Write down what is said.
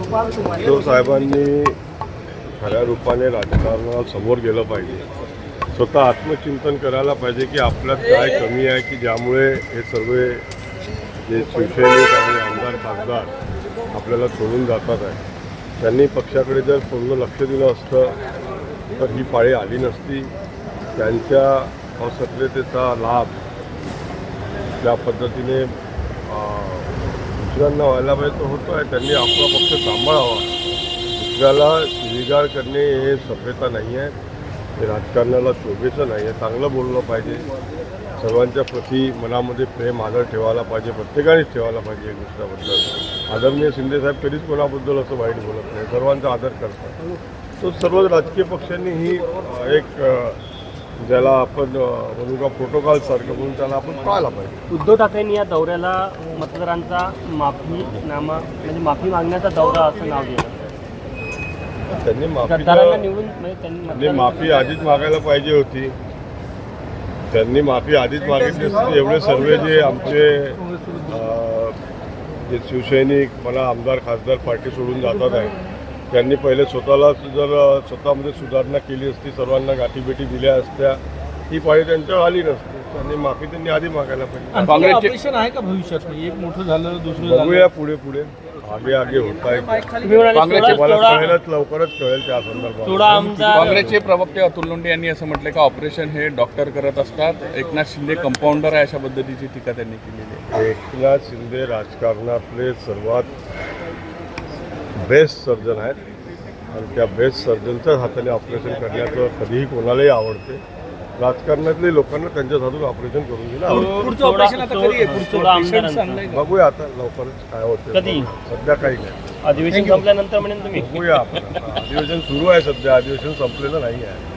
उद्धव साहेबांनी खऱ्या रूपाने राजकारणात समोर गेलं पाहिजे. स्वतः आत्मचिंतन करायला पाहिजे की आपल्यात काय कमी आहे की ज्यामुळे हे सर्व जे शिवसैनिक आणि आमदार खासदार आपल्याला सोडून जातात आहे. त्यांनी पक्षाकडे जर पूर्ण लक्ष दिलं असतं तर ही पाळी आली नसती. त्यांच्या असक्रियतेचा लाभ ज्या पद्धतीने दुसऱ्यांना व्हायला पाहिजे तो होतो आहे. त्यांनी आपला पक्ष सांभाळावा. दुसऱ्याला शिवीगाळ करणे हे सभ्यता नाही आहे, हे राजकारणाला शोभेचं नाही आहे. चांगलं बोललं पाहिजे. सर्वांच्या प्रती मनामध्ये प्रेम आदर ठेवायला पाहिजे. प्रत्येकानेच ठेवायला पाहिजे एक दुसऱ्याबद्दल. आदरणीय शिंदेसाहेब कधीच कोणाबद्दल असं वाईट बोलत नाही, सर्वांचा आदर करतात. तो सर्व राजकीय पक्षांनी ही एक ज्याला आपण म्हणू का प्रोटोकॉल सारखं म्हणून त्याला आपण पाळायला पाहिजे. उद्धव ठाकरेंनी या दौऱ्याला मतदारांचा म्हणजे माफी मागण्याचा दौरा असं नाव दिलं. त्यांनी निवडून माफी आधीच मागायला पाहिजे होती. त्यांनी माफी आधीच मागितली असती. एवढे सर्व जे आमचे जे शिवसैनिक मला आमदार खासदार पार्टी सोडून जातात आहे त्यांनी पहिले स्वतःला जर स्वतःमध्ये सुधारणा केली असती, सर्वांना गाठीभेटी दिल्या असत्या, ही पाळी त्यांच्यावर आली नसती. त्यांनी माफी त्यांनी आधी मागायला पाहिजे. ऑपरेशन आहे का भविष्यात? एक मोठं झालं, दुसरं बघूया पुढे पुढे आगे होत आहे. मला कळेलच, लवकरच कळेल त्या संदर्भात. काँग्रेसचे प्रवक्ते अतुल लोंढे यांनी असं म्हटलं की ऑपरेशन हे डॉक्टर करत असतात. एकनाथ शिंदे कंपाऊंडर आहे अशा पद्धतीची टीका त्यांनी केलेली आहे. एकनाथ शिंदे राजकारणातले सर्वात बेस्ट सर्जन आहेत आणि त्या बेस्ट सर्जनच्याच हाताने ऑपरेशन करण्याचं कधीही कोणालाही आवडते. राजकारणातले लोकांना त्यांच्याच हातून ऑपरेशन करून दिलं आवडतं. पुढचं ऑपरेशन आता कधी आहे? बघूया आता लवकरच काय होतं. कधी? सध्या काही नाही. अधिवेशन संपल्यानंतर म्हणेन तुम्ही बघूया आपण. अधिवेशन सुरू आहे सध्या, अधिवेशन संपलेलं नाही आहे.